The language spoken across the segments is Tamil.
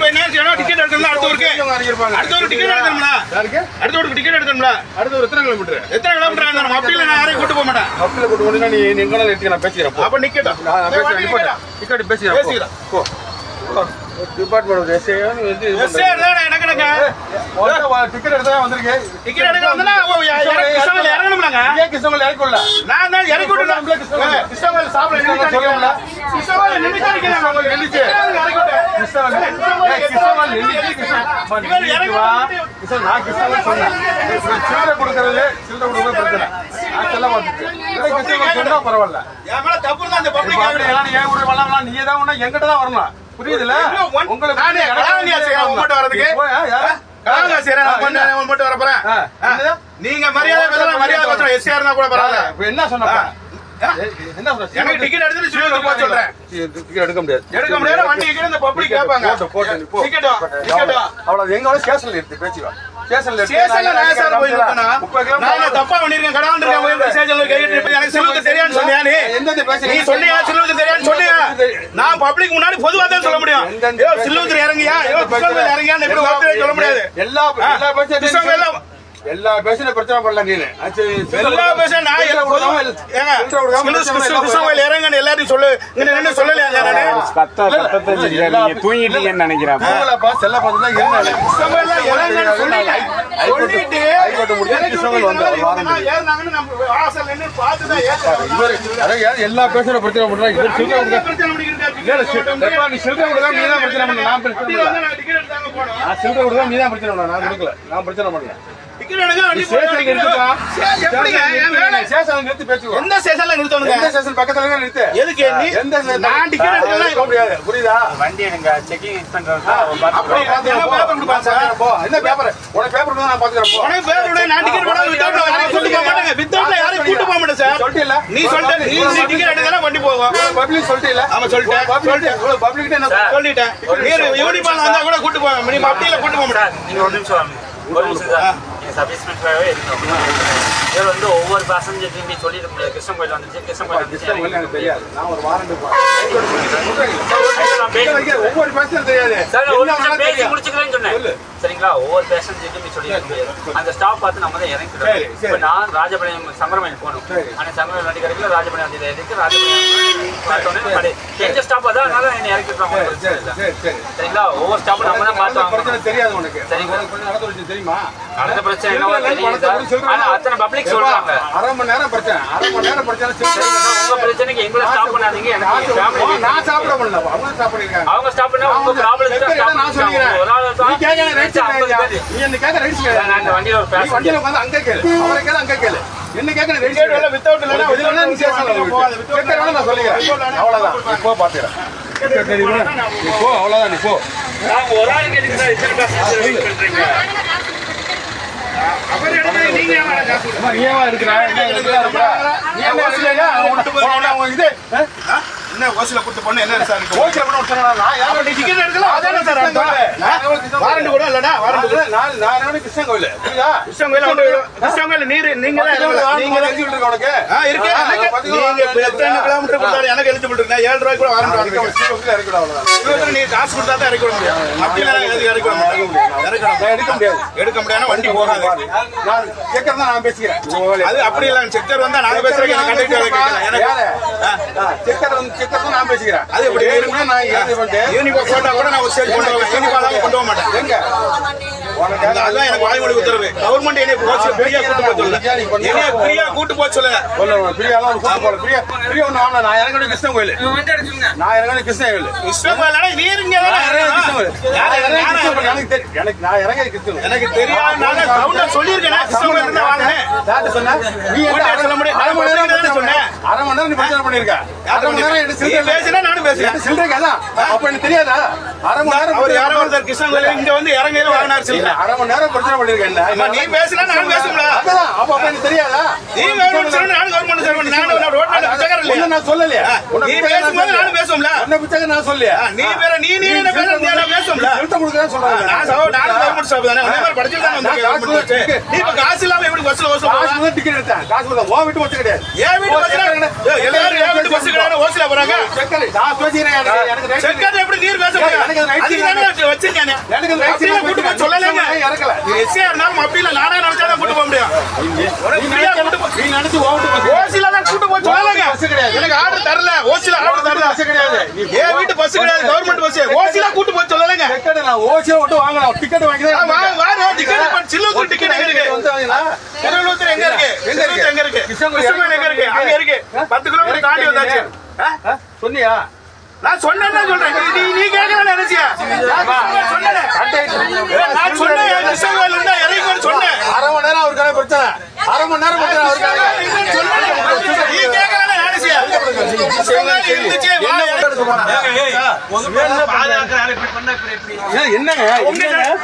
என்ன டிக்கெட் எடுக்கணும் அடுத்த ஊருக்கு டிக்கெட் எடுக்கணும்ல அடுத்த ஊருக்கு டிக்கெட் எடுக்கணும்ல அடுத்த ஒரு எத்தனை கிலோமீட்டர் அப்படியில நான் யாரையும் கூட்டு போக மாட்டேன் அப்படியில கூட்டு போனா நீ எங்கனால எடுத்து நான் பேசிக்கிறேன் அப்ப நிக்கட்டும் டிக்கெட் பேசிக்கிறேன் போ டிபார்ட்மெண்ட் எஸ்ஏ எனக்கு டிக்கெட் எடுத்தா வந்திருக்கு டிக்கெட் எடுக்க வந்தா கிருஷ்ணகிரி இறங்கணும்லங்க ஏன் கிருஷ்ணகிரி இறக்கல நான் தான் இறக்கி விட்டுறேன் கிருஷ்ணகிரி சாப்பிட சொல்லல கிருஷ்ணகிரி நின்னுட்டு இருக்கேன் நின்னுச்சு நான் கிருஷ்ணகிரி சொன்னேன் சில்லறை கொடுக்கறது சில்லறை கொடுக்கறது பிரச்சனை அதெல்லாம் வந்துச்சு சொன்னா பரவாயில்ல என் மேல தப்பு தான் அந்த பப்ளிக் ஏன் ஊர் வரலாம் நீ தான் ஒண்ணு எங்கிட்ட தான் வரணும் புரியுதுல உங்களுக்கு நானே உங்கள்கிட்ட வரதுக்கு மட்டும் வரப்போறேன் நீங்க மரியாதை எஸ்ஆர் இருந்தா கூட பரவாயில்ல என்ன சொன்ன எனக்கு டிக்கெட் எடுத்துட்டு சொல்றேன் டிக்கெட் எடுக்க முடியாது வண்டி இந்த பப்ளிக் கேட்பாங்க டிக்கெட் அவ்வளவு எங்க ஸ்டேஷன்ல இருக்கு பேச்சுவா ஸ்டேஷன்ல நான் சார் போய் இருக்கேனா நான் தப்பா பண்ணிருக்கேன் கடவுள் இருக்கேன் ஸ்டேஷன்ல கேட்டு எனக்கு செல்லுக்கு தெரியான்னு சொன்னியா நீ சொன்னியா செல்லுக்கு தெரியான்னு சொன்னியா நான் பப்ளிக் முன்னாடி பொதுவா தான் சொல்ல முடியும் செல்லுக்கு இறங்கியா இறங்கியா எப்படி வார்த்தை சொல்ல முடியாது எல்லா பேசின பிரச்சனை பண்ணல நீ எல்லா பேச நான் இறங்க எல்லாத்தையும் சொல்லு என்ன சொல்லலையா தூங்கிட்டீங்கன்னு நினைக்கிறேன் எல்லா பேசுற பிரச்சனை பண்றாங்க நீதான் பிரச்சனை பண்ண நான் சில்லறை கொடுத்தா நீதான் பிரச்சனை பண்ண நான் கொடுக்கல நான் பிரச்சனை பண்ணல புரியுதா வண்டி எனக்கு செக்கிங் பண்றது நீ சொல்லிட்டேன் வண்டி போவோம் சொல்லிட்டேன் யூனிஃபார்ம் வந்தா கூட கூட்டு போவேன் நீ அப்படியில கூட்டு போக மாட்டேன் நீங்க ஒரு நிமிஷம் சர்வீஸ்மெண்ட்டாகவே இருக்கணும் இவர் வந்து ஒவ்வொரு பேசஞ்சர்லையும் நீ சொல்லிட முடியாது கிருஷ்ணன் கோயில் வந்துச்சு கிருஷ்ணன் கோயில் வந்துச்சு எனக்கு தெரியாது நான் ஒரு வாரண்ட் ஒவ்வொரு பேசஞ்சர் தெரியாது சார் ஒரு நிமிஷம் பேசி முடிச்சுக்கிறேன்னு சொன்னேன் சரிங்களா ஒவ்வொரு பேசஞ்சர்லையும் நீ சொல்லிட முடியாது அந்த ஸ்டாப் பார்த்து நம்ம தான் இறங்கிடுவோம் இப்போ நான் ராஜபாளையம் சங்கரமயில் போகணும் ஆனால் சங்கரமயில் வண்டி கிடைக்கல ராஜபாளையம் வண்டி இருக்கு ராஜபாளையம் எந்த ஸ்டாப் அதான் அதனால என்னை இறக்கிடுறாங்க சரிங்களா ஒவ்வொரு ஸ்டாப்பும் நம்ம தான் பார்த்தோம் தெரியாது உனக்கு சரிங்களா தெரியுமா நடந்த பிரச்சனை என்னவோ தெரியுது ஆனா அத்தனை பப்ளிக் சொல்றாங்க அரை மணி நேரம் பிரச்சனை உங்க பிரச்சனைக்கு எங்களை ஸ்டாப் பண்ணாதீங்க எனக்கு ஃபேமிலி நான் சாப்பிட பண்ணல அவங்க ஸ்டாப் பண்ணிருக்காங்க அவங்க ஸ்டாப் பண்ணா உங்க ப்ராப்ளம் நான் சொல்லிக்கிறேன் ஒரு ஆளு நீ கேக்குற ரைட் நீ என்ன கேக்குற ரைட் நான் வண்டியில ஒரு பேச வண்டியில வந்து அங்க கேளு அவரை கேளு அங்க கேளு என்ன கேக்குற ரைட் இல்ல வித்தவுட் இல்லனா இதுல நீ சேசல கேக்குறவன நான் சொல்லிக்கிறேன் அவ்வளவுதான் இப்போ பாத்துறேன் நீ போ அவ்வளவுதான் நீ போ நான் ஒரு ஆள் கேக்குறேன் இத்தனை பேச பண்றீங்க நீங்க என்ன ஓசில கூட்டு போன என்ன சார் ஓசில போன சொன்னா நான் யாரோ டிக்கெட் எடுக்கல அதானே சார் வாரண்ட் கூட இல்லடா வாரண்ட் நான் கிருஷ்ணன் கோயில் புரியுதா கிருஷ்ணன் கோயில் நீங்க எழுதிட்டு இருக்க உனக்கு இருக்கு நீங்க எத்தனை கிலோமீட்டர் கொடுத்தாலும் எனக்கு எலிஜிபிள் இருக்கு 7 ரூபாய் கூட வாரண்ட் வாங்கிக்கலாம் நீ காசு கொடுத்தா தான் இறக்க முடியும் அப்படி எடுக்க முடியாது வண்டி போகாது நான் செக்கர் தான் நான் பேசிக்கிறேன் அது அப்படி இல்ல செக்கர் வந்தா நாங்க பேசுறேன் செக்கர் தான் நான் பேசிக்கிறேன் அது எப்படி நான் யூனிஃபார்ம் போட்டா கூட நான் ஒரு ஸ்டேஜ் கொண்டு வருவேன் யூனிஃபார்ம் கொண்டு வர மாட்டேன் எங்க அதான் எனக்கு வாய்மொழி உத்தரவு கவர்மெண்ட் என்ன ஃப்ரீயா கூட்டு போக சொல்ல என்ன ஃப்ரீயா கூட்டு போக சொல்லுங்க ஃப்ரீயாலாம் கூட்டு போல ஃப்ரீயா ஒண்ணு வாங்க நான் இறங்கணும் கிருஷ்ணன் கோயில் நான் இறங்கணும் கிருஷ்ணன் கோயில் கிருஷ்ணன் கோயில் நீங்க எனக்கு நான் இறங்க கிருஷ்ணன் எனக்கு தெரியாது நான் சவுண்டா சொல்லிருக்கேன் கிருஷ்ணன் கோயில் இருந்தா வாங்க டாக்டர் சொன்னா நீ சொல்ல முடியும் அரை மணி நேரம் சொன்னேன் அரை மணி நேரம் நீ பிரச்சனை பண்ணிருக்க அரை மணி நேரம் எடுத்து பேசினா நானும் பேசுறேன் சில்லறைக்கு அதான் அப்ப எனக்கு தெரியாதா அரை மணி நேரம் அவர் யாரோ ஒருத்தர் கிருஷ்ணன் கோயில் இங்க வந்து இறங்கவே வாங்கினார் சில்லறை அரை மணி நேரம் பிரச்சனை பண்ணிருக்கேன் நீ பேசினா நானும் பேசுங்களா அப்ப எனக்கு தெரியாதா நீ கவர்மெண்ட் நானும் கவர்மெண்ட் நானும் ரோட்ல பிச்சைக்காரன் இல்லையா? நான் சொல்லலையா? நீ பேசும்போது நானும் பேசுவோம்ல. உன்னை பிச்சைக்காரன் நான் சொல்லலையா? நீ வேற நீ என்ன பேசுற நான் பேசுவோம்ல. சில்லறை கொடுக்கறேன்னு சொல்றாங்க. நானும் கவர்மெண்ட் ஸ்டாஃப் தானே. உன்னை மாதிரி படிச்சிட்டு தானே வந்திருக்கேன். நீ இப்ப காசு இல்லாம எப்படி பஸ்ல ஓசல போற? காசு டிக்கெட் எடுத்தேன். காசு கொடுத்தா உன் வீட்டு பஸ் கிடையாது. ஏன் வீட்டு பஸ்ல எல்லாரும் ஏன் வீட்டு பஸ் கிடையாது ஓசல போறாங்க? செக்கர் நான் பேசிக்கிறேன். எனக்கு ரைட் செக்கர் எப்படி நீர் பேச முடியும்? எனக்கு ரைட் அதுக்கு தானே வச்சிருக்கானே. எனக்கு ரைட் அப்படியே கூட்டு போய் சொல்லலங்க. இறக்கல. எஸ்ஏ இருந்தாலும் அப்படி இல்ல நானே நினைச்சா தான் கூட்டு போக முடியும். உனக்கு ஃப்ரீயா கூட்டு போ. நீ நினைச்சு ஓட்டு பஸ் ஓசில தான் கூட்டு போய் சொல்லலங்க. பஸ் கிடையாது. எனக்கு ஆர்டர் தரல. ஓசில ஆர்டர் தரல. பஸ் கிடையாது. ஏன் வீட்டு பஸ் கிடையாது கவர்மெண்ட் பஸ். ஓசில கூட்டு போய் சொல்லலங்க. செக்கர் நான் ஓசில விட்டு வாங்கலாம். டிக்கெட் வாங்கி தான் வா டிக்கெட் பண்ண சில்லூர் டிக்கெட் எங்க இருக்கு? வந்தாங்களா? திருவள்ளூர் எங்க இருக்கு? சில்லூர் எங்க இருக்கு? கிருஷ்ணகிரி எங்க இருக்கு? அங்க இருக்கு. 10 கிலோமீட்டர் தாண்டி வந்தாச்சு. சொன்னியா? நான் சொன்னேன்னு சொல்றேன். நீ கேட்கல நினைச்சியா? நான் சொன்னேன். நான் சொன்னேன் கிருஷ்ணகிரில இருந்தா இறங்கி சொன்னேன். அரை மணி நேரம் அவருக்கான பிரச்சனை. அரை மணி நேரம் பிரச்சனை அவருக்காக. நீ கேட்கல நினைச்சியா? கிருஷ்ணகிரி இருந்துச்சு வா என்னங்க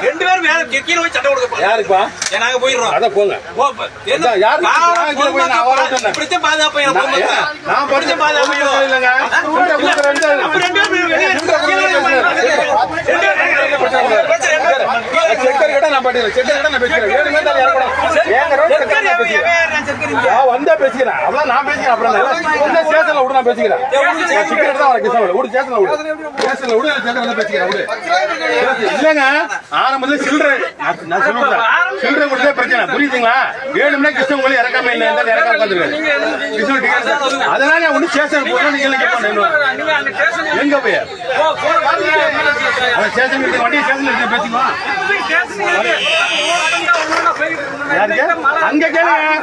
ரெண்டு பேரும் மேல கீழே போய் சண்டை கொடுக்க போறோம். யாருப்பா? நாங்க போயிடுறோம். அதான் போங்க. என்ன யாரு? நான் கீழே போய் நான் அவரை சொன்னேன். இப்படித்தான் பாதுகாப்பு எனக்கு போக மாட்டேன். நான் படிச்ச பாதுகாப்பு இல்லைங்க. அப்ப ரெண்டு பேரும் வெளியே செக்கர் கிட்ட நான் பாட்டிக்கிறேன். செக்கர் கிட்ட நான் பேசுறேன். வேணுமே தான் இறக்கணும். ஏங்க ரோட் செக்கர் நான் பேசுறேன். நான் வந்தா பேசிக்கிறேன். அவ்வளவு நான் பேசிக்கிறேன். அப்புறம் என்ன ஸ்டேஷன்ல விடு நான் பேசிக்கிறேன். டிக்கெட் தான் வரேன் கிருஷ்ணகிரி. விடு ஸ்டேஷன்ல விடு. ஸ்டேஷன்ல விடு ஸ்டேஷன்ல பேசிக்கிறேன். விடு. இல்லங்க ஆரம்பத்துல சில்லறை நான் சொல்றேன். சில்லறை கொடுத்தே பிரச்சனை புரியுதுங்களா? வேணும்னா கிருஷ்ணகிரி இறக்காம இல்லை இருந்தாலும் இறக்காம உட்காந்துருக்கேன். கிருஷ்ணகிரி டிக்கெட் அதனால ஒண்ணு ஸ்டேஷன் போறோம். நீங்க எங்க போய் ஸ்டேஷன் வண்டி ஸ்டேஷன் பேசிக்குவோம். அங்க கேளுங்க.